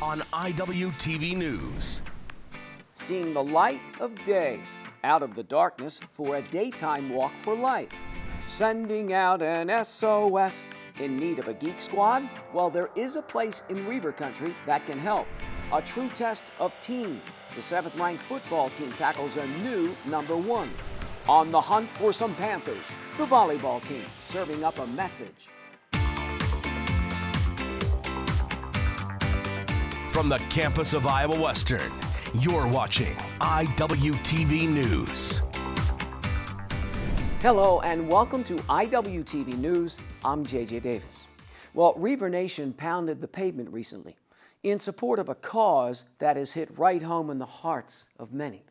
on Iwtv News. Seeing the light of day out of the darkness for a daytime walk for life. Sending out an SOS in need of a geek squad? Well, there is a place in Reiver country that can help. A true test of team. The 7th ranked football team tackles a new #1. On the hunt for some Panthers, the volleyball team serving up a message. From the campus of Iowa Western, you're watching Iwtv News. Hello and welcome to Iwtv News. I'm JJ Davis. Well, Reiver Nation pounded the pavement recently in support of a cause that has hit right home in the hearts of many.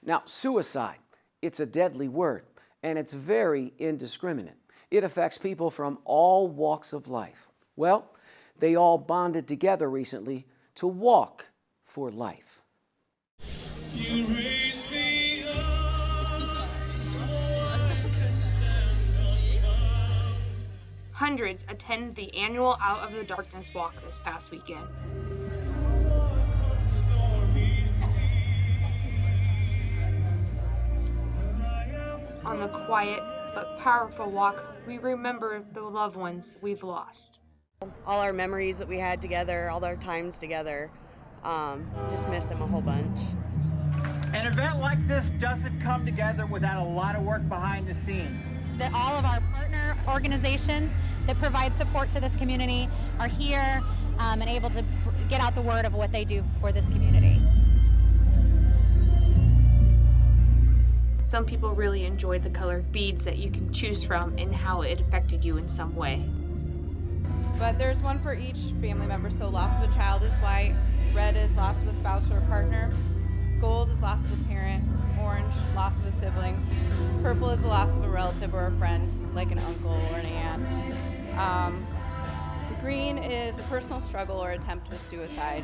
Now, suicide, it's a deadly word and it's very indiscriminate. It affects people from all walks of life. Well, they all bonded together recently to walk for life. You raise me up so I can stand up. Hundreds attended the annual Out of the Darkness walk this past weekend. On the quiet but powerful walk, we remember the loved ones we've lost. All our memories that we had together, all our times together, just miss them a whole bunch. An event like this doesn't come together without a lot of work behind the scenes. That all of our partner organizations that provide support to this community are here and able to get out the word of what they do for this community. Some people really enjoyed the colored beads that you can choose from and how it affected you in some way. But there's one for each family member, so loss of a child is white, red is loss of a spouse or a partner, gold is loss of a parent, orange, loss of a sibling, purple is the loss of a relative or a friend, like an uncle or an aunt. Green is a personal struggle or attempt with suicide.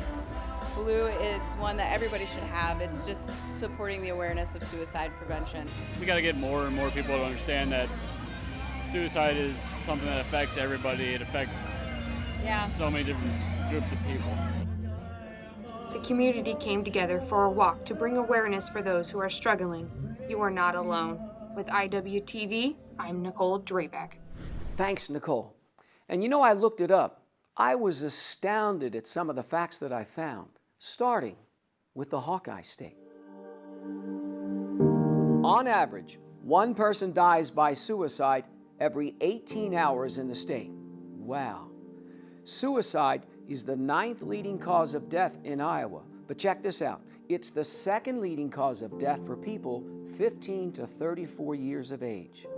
Blue is one that everybody should have. It's just supporting the awareness of suicide prevention. We got to get more and more people to understand that suicide is something that affects everybody. It affects so many different groups of people. The community came together for a walk to bring awareness for those who are struggling. You are not alone. With Iwtv, I'm Nicole Drayback. Thanks, Nicole. And you know, I looked it up. I was astounded at some of the facts that I found, starting with the Hawkeye State. On average, one person dies by suicide every 18 hours in the state. Wow. Suicide is the 9th leading cause of death in Iowa. But check this out. It's the 2nd leading cause of death for people 15 to 34 years of age.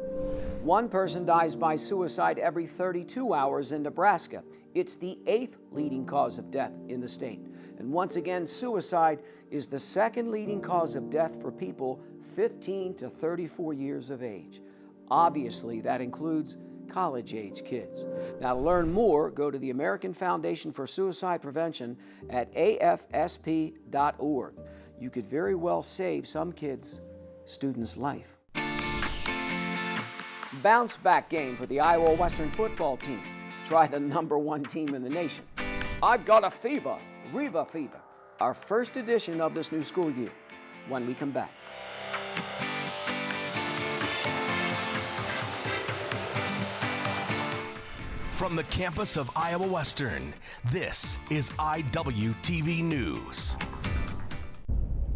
One person dies by suicide every 32 hours in Nebraska. It's the 8th leading cause of death in the state. And once again, suicide is the 2nd leading cause of death for people 15 to 34 years of age. Obviously, that includes college-age kids. Now, to learn more, go to the American Foundation for Suicide Prevention at afsp.org. You could very well save some student's life. Bounce back game for the Iowa Western football team. Try the #1 team in the nation. I've got a fever, Reiver fever. Our first edition of this new school year when we come back. From the campus of Iowa Western, this is Iwtv News.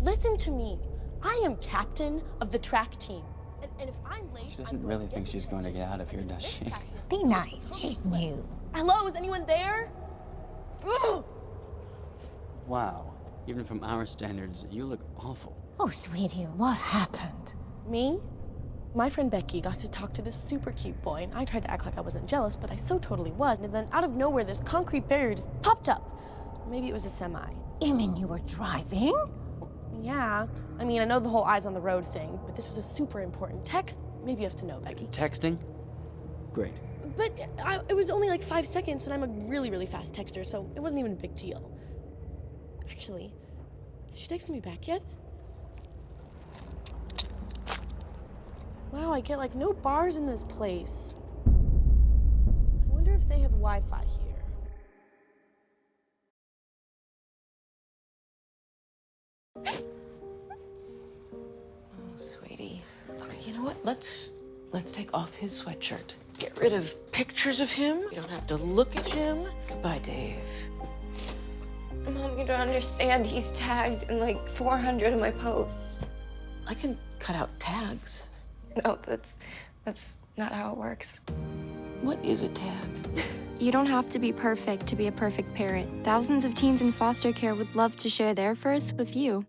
Listen to me. I am captain of the track team. And if I'm late, she doesn't really think she's going to get out of here, does she? Be nice. She's new. Hello, is anyone there? Ugh! Wow. Even from our standards, you look awful. Oh, sweetie, what happened? Me? My friend Becky got to talk to this super cute boy, and I tried to act like I wasn't jealous, but I so totally was. And then out of nowhere, this concrete barrier just popped up. Maybe it was a semi. You mean you were driving? Yeah. I mean, I know the whole eyes on the road thing, but this was a super important text. Maybe you have to know, Becky. Texting? Great. But it was only like 5 seconds, and I'm a really, really fast texter, so it wasn't even a big deal. Actually, has she texted me back yet? Wow, I get like no bars in this place. I wonder if they have Wi-Fi here. Oh, sweetie. Okay, you know what? Let's take off his sweatshirt. Get rid of pictures of him. You don't have to look at him. Goodbye, Dave. Mom, you don't understand. He's tagged in like 400 of my posts. I can cut out tags. No, that's not how it works. What is a tag? You don't have to be perfect to be a perfect parent. Thousands of teens in foster care would love to share their first with you.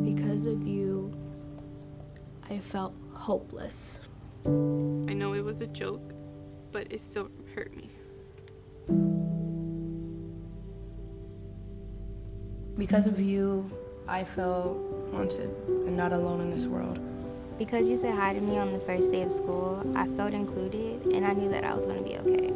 Because of you, I felt hopeless. I know it was a joke, but it still hurt me. Because of you, I felt wanted and not alone in this world. Because you said hi to me on the first day of school, I felt included and I knew that I was going to be okay.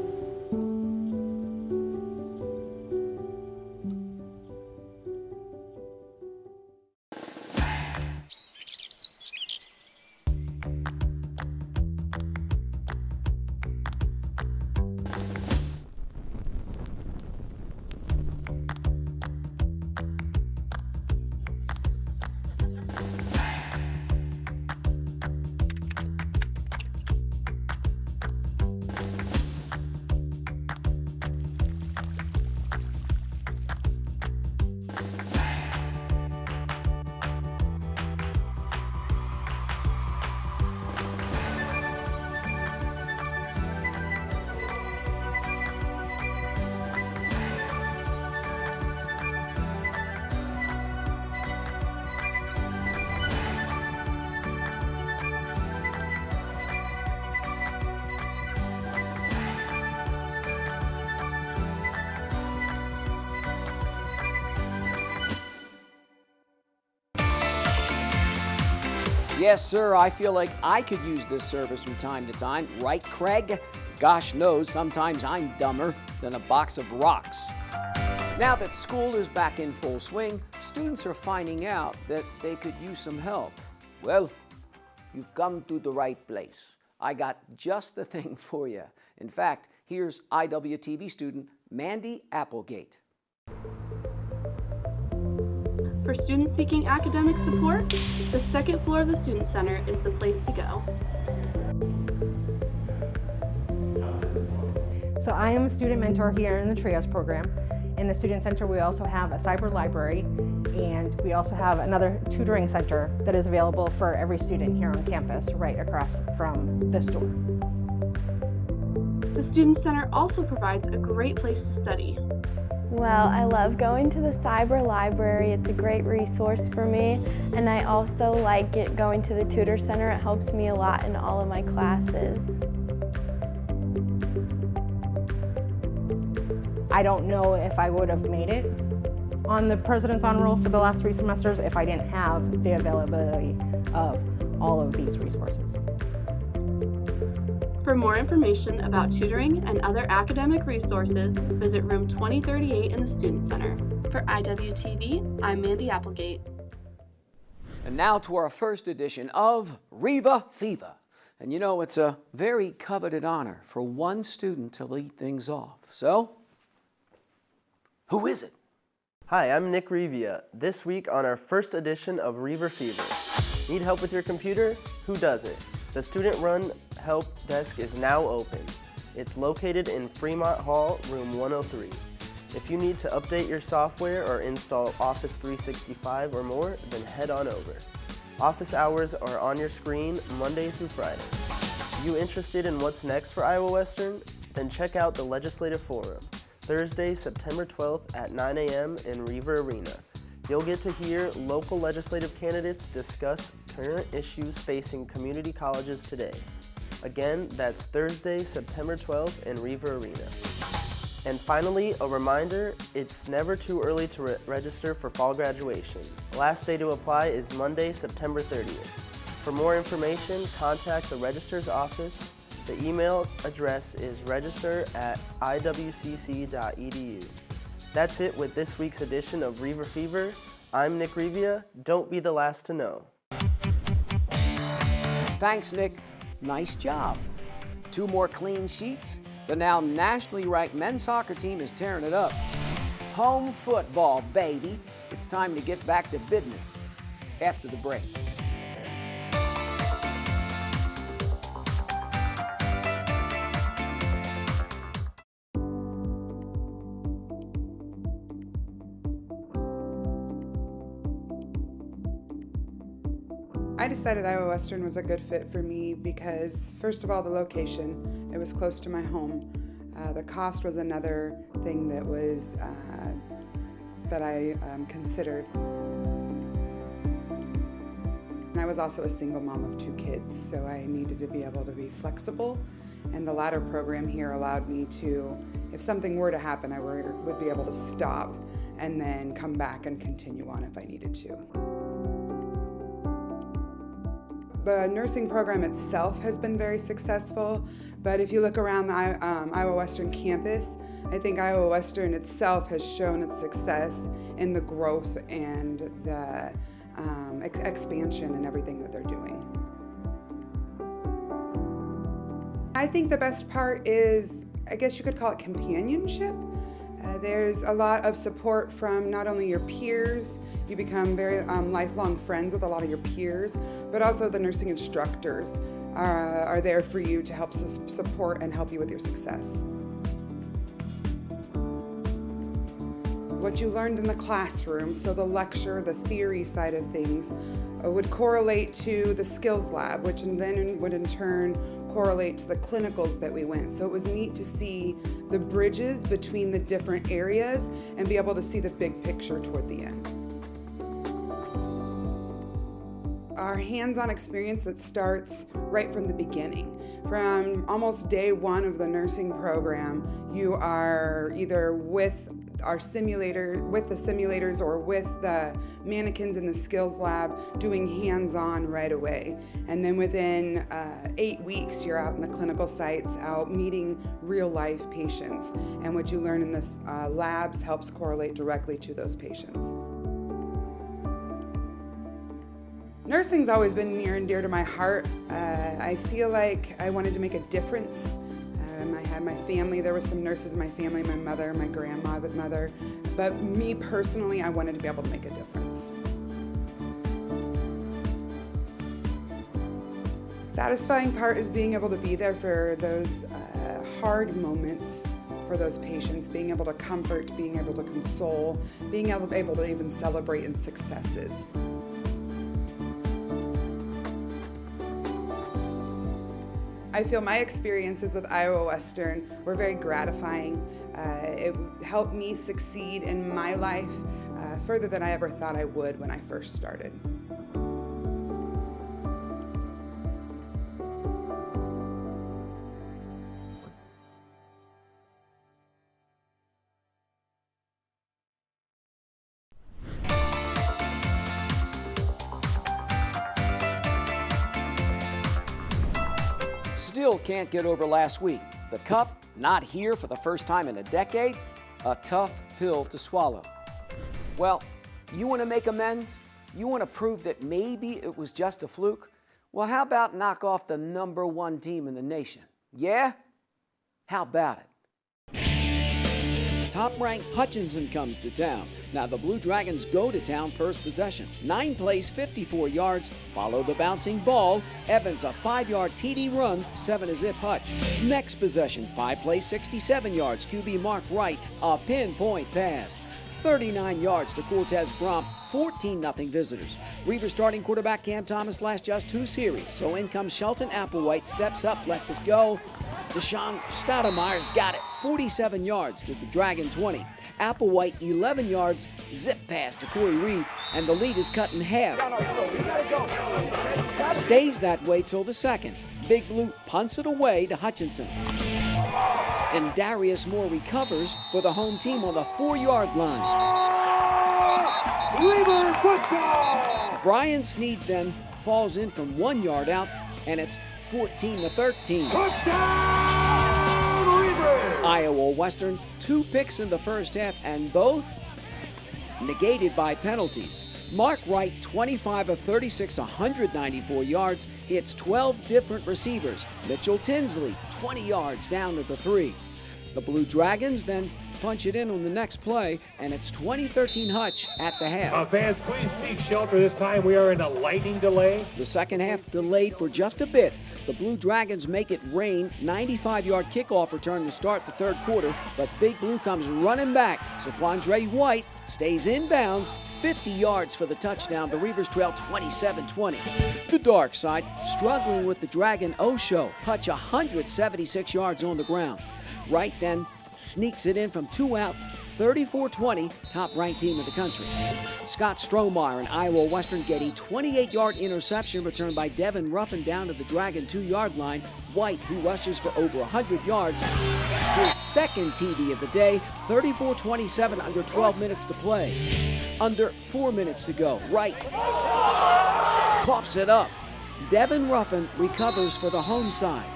Yes, sir, I feel like I could use this service from time to time. Right, Craig? Gosh knows, sometimes I'm dumber than a box of rocks. Now that school is back in full swing, students are finding out that they could use some help. Well, you've come to the right place. I got just the thing for you. In fact, here's Iwtv student Mandy Applegate. For students seeking academic support, the second floor of the Student Center is the place to go. So I am a student mentor here in the Trios program. In the Student Center, we also have a cyber library, and we also have another tutoring center that is available for every student here on campus, right across from the store. The Student Center also provides a great place to study. Well, I love going to the cyber library. It's a great resource for me, and I also like going to the tutor center. It helps me a lot in all of my classes. I don't know if I would have made it on the President's Honor Roll for the last 3 semesters if I didn't have the availability of all of these resources. For more information about tutoring and other academic resources, visit room 2038 in the Student Center. For Iwtv, I'm Mandy Applegate. And now to our first edition of Iwtv. And you know, it's a very coveted honor for one student to lead things off. So, who is it? Hi, I'm Nick Rivia. This week on our first edition of Iwtv. Need help with your computer? Who does it? The student-run help desk is now open. It's located in Fremont Hall, room 103. If you need to update your software or install Office 365 or more, then head on over. Office hours are on your screen Monday through Friday. You interested in what's next for Iowa Western? Then check out the Legislative Forum, Thursday, September 12th at 9 a.m. in Reaver Arena. You'll get to hear local legislative candidates discuss current issues facing community colleges today. Again, that's Thursday, September 12th in Reaver Arena. And finally, a reminder, it's never too early to register for fall graduation. Last day to apply is Monday, September 30th. For more information, contact the registrar's office. The email address is register@iwcc.edu. That's it with this week's edition of Iwtv. I'm Nick Rivia. Don't be the last to know. Thanks, Nick. Nice job. 2 more clean sheets. The now nationally ranked men's soccer team is tearing it up. Home football, baby. It's time to get back to business. after the break. I decided Iowa Western was a good fit for me because, first of all, the location. It was close to my home. The cost was another thing that was that I considered. And I was also a single mom of 2 kids, so I needed to be able to be flexible. And the ladder program here allowed me to, if something were to happen, I would be able to stop and then come back and continue on if I needed to. The nursing program itself has been very successful, but if you look around the Iowa Western campus, I think Iowa Western itself has shown its success in the growth and the expansion and everything that they're doing. I think the best part is, I guess you could call it companionship. There's a lot of support from not only your peers, you become very lifelong friends with a lot of your peers, but also the nursing instructors are there for you to help support and help you with your success. What you learned in the classroom, so the lecture, the theory side of things, would correlate to the skills lab, which then would in turn correlate to the clinicals that we went. So it was neat to see the bridges between the different areas and be able to see the big picture toward the end. Our hands-on experience that starts right from the beginning. From almost day one of the nursing program, you are either with our simulator, with the simulators or with the mannequins in the skills lab doing hands-on right away. And then within 8 weeks, you're out in the clinical sites, out meeting real-life patients. And what you learn in this labs helps correlate directly to those patients. Nursing's always been near and dear to my heart. I feel like I wanted to make a difference. I had my family, there were some nurses in my family, my mother, my grandmother, but me personally, I wanted to be able to make a difference. Satisfying part is being able to be there for those hard moments for those patients, being able to comfort, being able to console, being able to even celebrate in successes. I feel my experiences with Iowa Western were very gratifying. It helped me succeed in my life further than I ever thought I would when I first started. Still can't get over last week. The Cup not here for the first time in a decade. A tough pill to swallow. Well, you want to make amends? You want to prove that maybe it was just a fluke? Well, how about knock off the #1 team in the nation? Yeah? How about it? Top-ranked Hutchinson comes to town. Now the Blue Dragons go to town first possession. 9 plays, 54 yards, follow the bouncing ball. Evans a 5-yard TD run, 7 to zip Hutch. Next possession, 5 plays, 67 yards. QB Mark Wright, a pinpoint pass. 39 yards to Cortez Bromp, 14-0 visitors. Reivers starting quarterback Cam Thomas lasts just 2 series, so in comes Shelton Applewhite, steps up, lets it go. Deshaun Stoudemire's got it, 47 yards to the Dragon 20. Applewhite, 11 yards, zip pass to Corey Reed, and the lead is cut in half. Stays that way till the second. Big Blue punts it away to Hutchinson. And Darius Moore recovers for the home team on the 4-yard line. Brian Sneed then falls in from 1 yard out, and it's 14-13. Iowa Western, 2 picks in the first half, and both negated by penalties. Mark Wright, 25 of 36, 194 yards, hits 12 different receivers. Mitchell Tinsley, 20 yards down to the 3. The Blue Dragons then punch it in on the next play, and it's 20-13 Hutch at the half. Fans, please seek shelter this time. We are in a lightning delay. The second half delayed for just a bit. The Blue Dragons make it rain. 95-yard kickoff return to start the third quarter, but Big Blue comes running back. So Quandre White stays in bounds, 50 yards for the touchdown. The Reivers trail 27-20. The dark side, struggling with the Dragon O-Show. Hutch 176 yards on the ground. Wright then sneaks it in from 2 out, 34-20, top-ranked team in the country. Scott Strohmeyer and Iowa Western get a 28-yard interception returned by Devin Ruffin down to the Dragon 2-yard line. White, who rushes for over 100 yards, his second TD of the day, 34-27, under 12 minutes to play. Under 4 minutes to go. Wright coughs it up. Devin Ruffin recovers for the home side,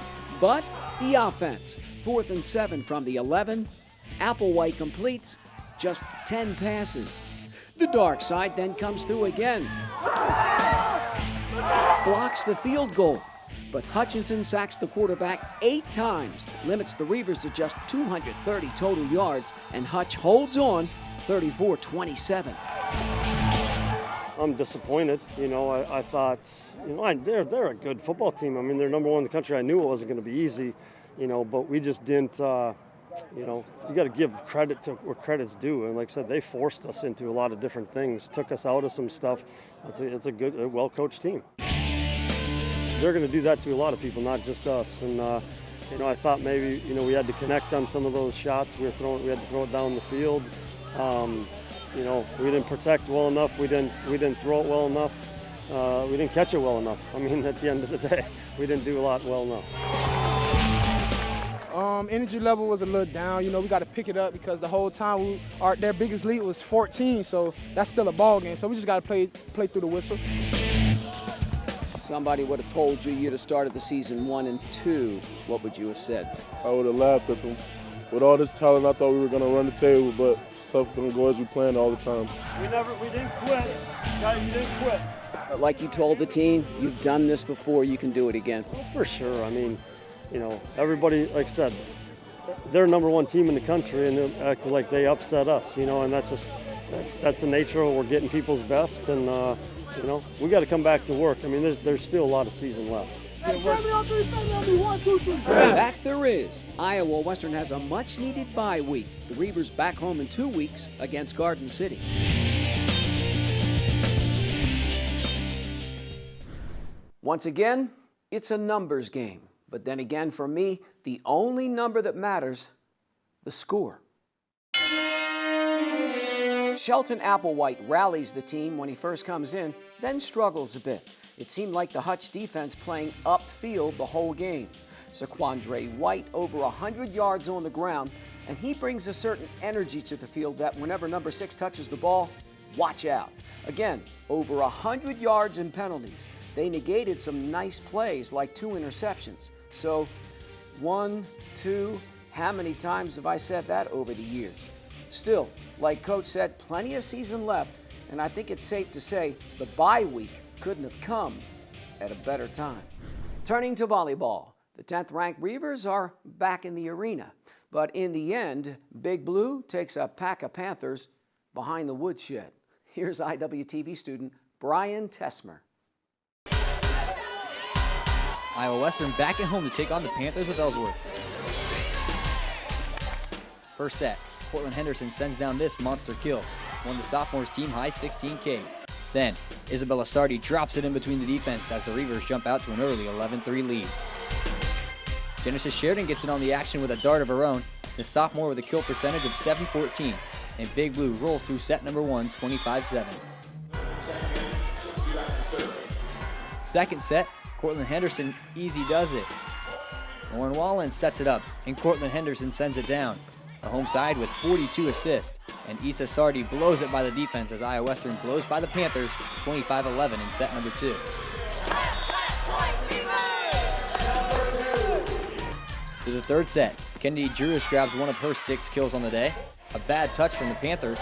but the offense, 4th and 7 from the 11. Applewhite completes just 10 passes. The dark side then comes through again. Blocks the field goal, but Hutchinson sacks the quarterback 8 times, limits the Reivers to just 230 total yards, and Hutch holds on 34-27. I'm disappointed. I thought, they're a good football team. I mean, they're number 1 in the country. I knew it wasn't going to be easy, but we just didn't, you got to give credit to where credit's due. And like I said, they forced us into a lot of different things, took us out of some stuff. It's a good, well-coached team. They're going to do that to a lot of people, not just us. And, I thought maybe, we had to connect on some of those shots. We had to throw it down the field. We didn't protect well enough. We didn't throw it well enough. We didn't catch it well enough. I mean, at the end of the day, we didn't do a lot well enough. Energy level was a little down. We got to pick it up because the whole time their biggest lead was 14, so that's still a ball game. So we just got to play through the whistle. Somebody would have told you you'd have started the season 1 and 2. What would you have said? I would have laughed at them. With all this talent, I thought we were going to run the table, but stuff going to go as we planned all the time. We didn't quit. You didn't quit. But like you told the team, you've done this before, you can do it again. Well, for sure. I mean, everybody, like I said, they're number 1 team in the country, and they act like they upset us, and that's the nature of it. We're getting people's best, and, we got to come back to work. I mean, there's still a lot of season left. That there is. Iowa Western has a much-needed bye week. The Reivers back home in 2 weeks against Garden City. Once again, it's a numbers game. But then again, for me, the only number that matters, the score. Shelton Applewhite rallies the team when he first comes in, then struggles a bit. It seemed like the Hutch defense playing upfield the whole game. Quandre White over 100 yards on the ground, and he brings a certain energy to the field that whenever number 6 touches the ball, watch out. Again, over 100 yards in penalties. They negated some nice plays like 2 interceptions. So 1, 2, how many times have I said that over the years? Still, like Coach said, plenty of season left, and I think it's safe to say the bye week couldn't have come at a better time. Turning to volleyball, the 10th ranked Reivers are back in the arena. But in the end, Big Blue takes a pack of Panthers behind the woodshed. Here's Iwtv student Brian Tesmer. Iowa Western back at home to take on the Panthers of Ellsworth. First set, Cortland Henderson sends down this monster kill, won the sophomores team high 16 Ks. Then, Isabella Sardi drops it in between the defense as the Reivers jump out to an early 11-3 lead. Genesis Sheridan gets in on the action with a dart of her own, the sophomore with a kill percentage of 714, and Big Blue rolls through set number 1, 25-7. Second set, Cortland Henderson easy does it. Lauren Wallen sets it up, and Cortland Henderson sends it down. The home side with 42 assists, and Issa Sardi blows it by the defense as Iowa Western blows by the Panthers 25-11 in set number 2. To the third set, Kennedy Jurish grabs one of her 6 kills on the day, a bad touch from the Panthers,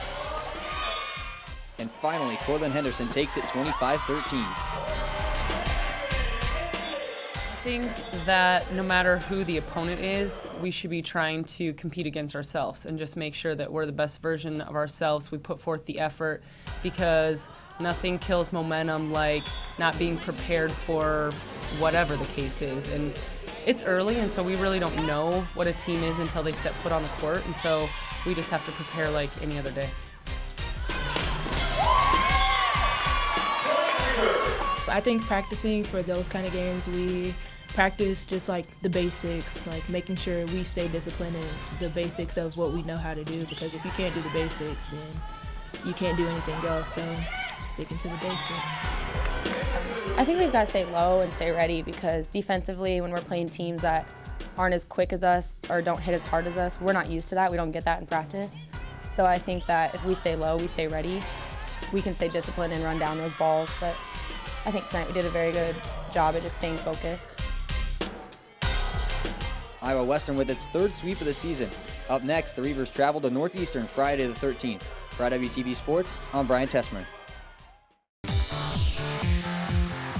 and finally Cortland Henderson takes it 25-13. I think that no matter who the opponent is, we should be trying to compete against ourselves and just make sure that we're the best version of ourselves. We put forth the effort, because nothing kills momentum like not being prepared for whatever the case is. And it's early, and so we really don't know what a team is until they step foot on the court, and so we just have to prepare like any other day. I think practicing for those kind of games, we practice just like the basics, like making sure we stay disciplined in the basics of what we know how to do, because if you can't do the basics, then you can't do anything else, so sticking to the basics. I think we just gotta stay low and stay ready, because defensively, when we're playing teams that aren't as quick as us or don't hit as hard as us, we're not used to that. We don't get that in practice. So I think that if we stay low, we stay ready, we can stay disciplined and run down those balls. But I think tonight we did a very good job at just staying focused. Iowa Western with its third sweep of the season. Up next, the Reivers travel to Northeastern Friday the 13th. For IWTV Sports, I'm Brian Tessmer.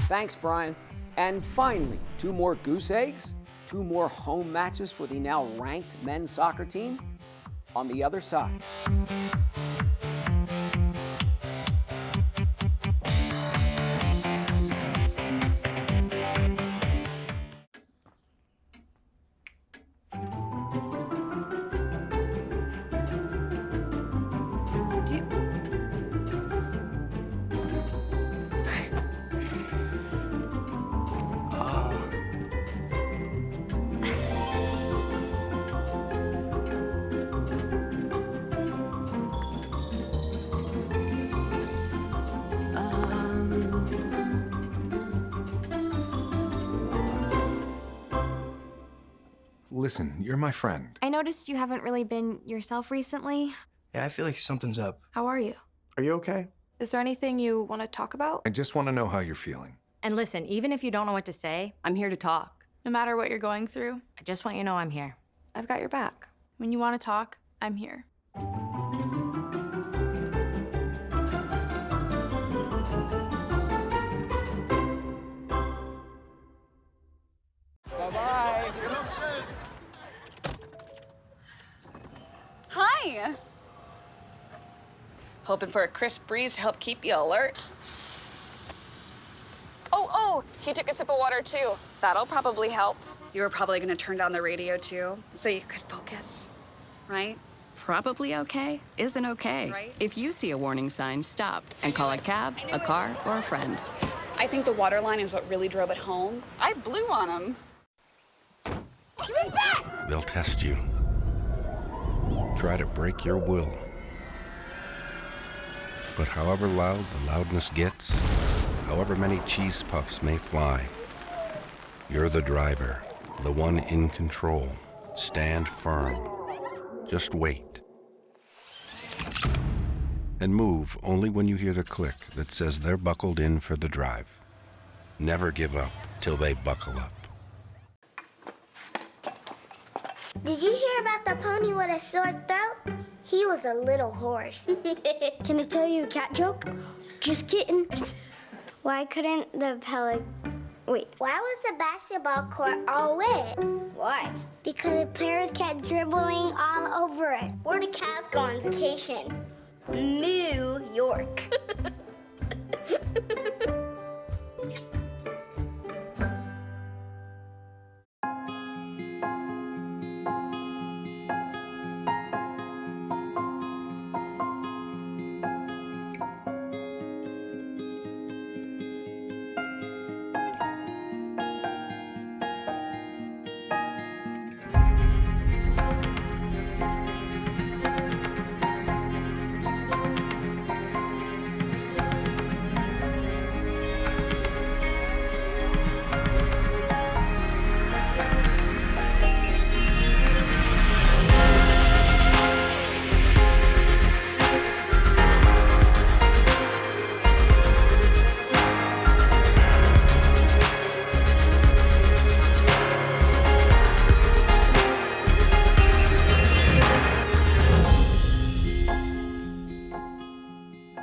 Thanks, Brian. And finally, 2 more goose eggs, 2 more home matches for the now ranked men's soccer team on the other side. Listen, you're my friend. I noticed you haven't really been yourself recently. Yeah, I feel like something's up. How are you? Are you okay? Is there anything you want to talk about? I just want to know how you're feeling. And listen, even if you don't know what to say, I'm here to talk. No matter what you're going through, I just want you to know I'm here. I've got your back. When you want to talk, I'm here. Bye-bye. Get home safe. Hi. Hoping for a crisp breeze to help keep you alert. Oh, he took a sip of water too. That'll probably help. You were probably gonna turn down the radio too, so you could focus, right? Probably okay isn't okay. Right? If you see a warning sign, stop and call a cab, a car, or a friend. I think the water line is what really drove it home. I blew on him. Give it back! They'll test you. Try to break your will. But however loud the loudness gets, however many cheese puffs may fly, you're the driver, the one in control. Stand firm. Just wait. And move only when you hear the click that says they're buckled in for the drive. Never give up till they buckle up. Did you hear about the pony with a sore throat? He was a little horse. Can I tell you a cat joke? Just kidding. Why couldn't the Why was the basketball court all wet? Why? Because the players kept dribbling all over it. Where do cats go on vacation? New York.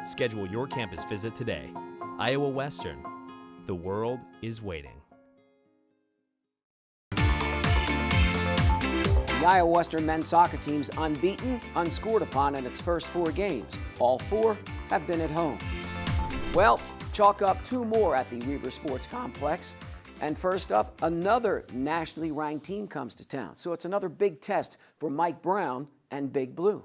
Schedule your campus visit today. Iowa Western. The world is waiting. Iowa Western men's soccer team's unbeaten, unscored upon in its first 4 games. All 4 have been at home. Well, chalk up 2 more at the Reivers Sports Complex. And first up, another nationally ranked team comes to town. So it's another big test for Mike Brown and Big Blue.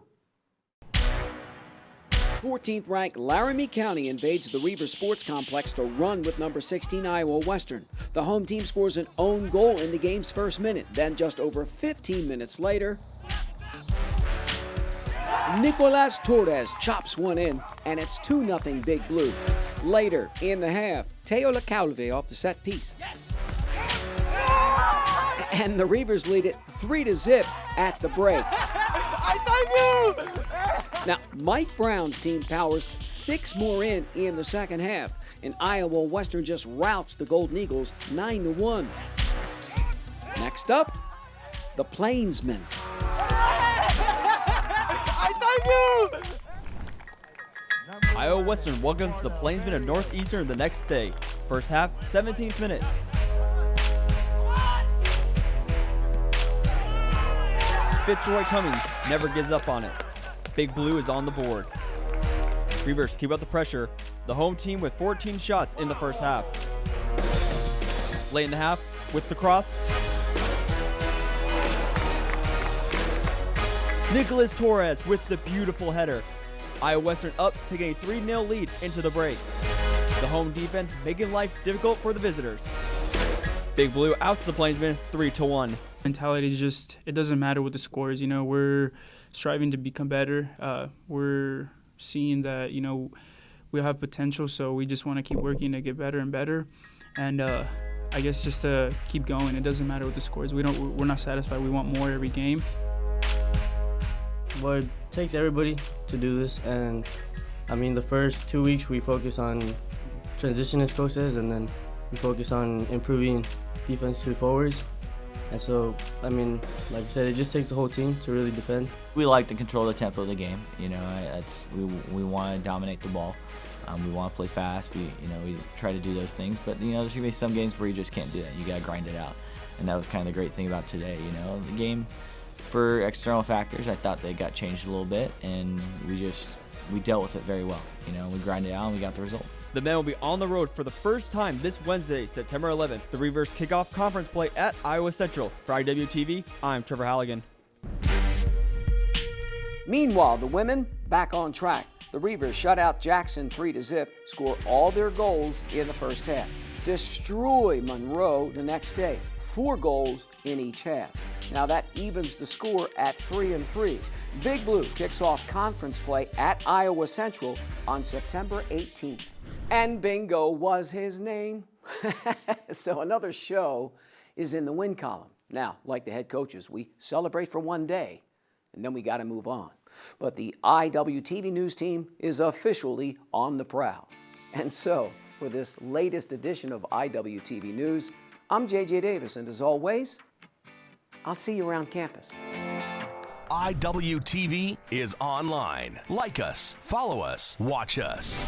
14th ranked Laramie County invades the Reivers Sports Complex to run with number 16 Iowa Western. The home team scores an own goal in the game's first minute. Then just over 15 minutes later, Nicolas Torres chops one in, and it's 2-0 Big Blue. Later in the half, Teo LeCalve off the set piece. And the Reivers lead it 3-0 at the break. I thank you! Now, Mike Brown's team powers 6 more in the second half, and Iowa Western just routs the Golden Eagles 9-1. Next up, the Plainsmen. I thank you! Iowa Western welcomes the Plainsmen of Northeastern the next day. First half, 17th minute. Fitzroy Cummings never gives up on it. Big Blue is on the board. Reivers keep up the pressure. The home team with 14 shots in the first half. Late in the half, with the cross, Nicolas Torres with the beautiful header. Iowa Western up, taking a 3-0 lead into the break. The home defense making life difficult for the visitors. Big Blue outs the Plainsmen 3-1. Mentality is just, it doesn't matter what the score is. You know, we're striving to become better. We're seeing that, you know, we have potential, so we just want to keep working to get better and better. And I guess just to keep going. It doesn't matter what the score is. We're not satisfied. We want more every game. Well, it takes everybody to do this, and I mean, the first 2 weeks we focus on transition, as coach says, and then we focus on improving defense to forwards. And so, I mean, like I said, it just takes the whole team to really defend. We like to control the tempo of the game. You know, we want to dominate the ball. We want to play fast. We try to do those things. But you know, there's gonna be some games where you just can't do that. You gotta grind it out. And that was kind of the great thing about today. You know, the game, for external factors, I thought they got changed a little bit, and we dealt with it very well. You know, we grinded it out and we got the result. The men will be on the road for the first time this Wednesday, September 11th. The Reivers kick off conference play at Iowa Central. For Iwtv, I'm Trevor Halligan. Meanwhile, the women back on track. The Reivers shut out Jackson 3-0, score all their goals in the first half. Destroy Monroe the next day, 4 goals in each half. Now that evens the score at 3-3. Big Blue kicks off conference play at Iowa Central on September 18th. And bingo was his name. So another show is in the win column. Now, like the head coaches, we celebrate for one day, and then we got to move on. But the Iwtv news team is officially on the prowl. And so, for this latest edition of Iwtv News, I'm JJ Davis, and as always, I'll see you around campus. Iwtv is online. Like us, follow us, watch us.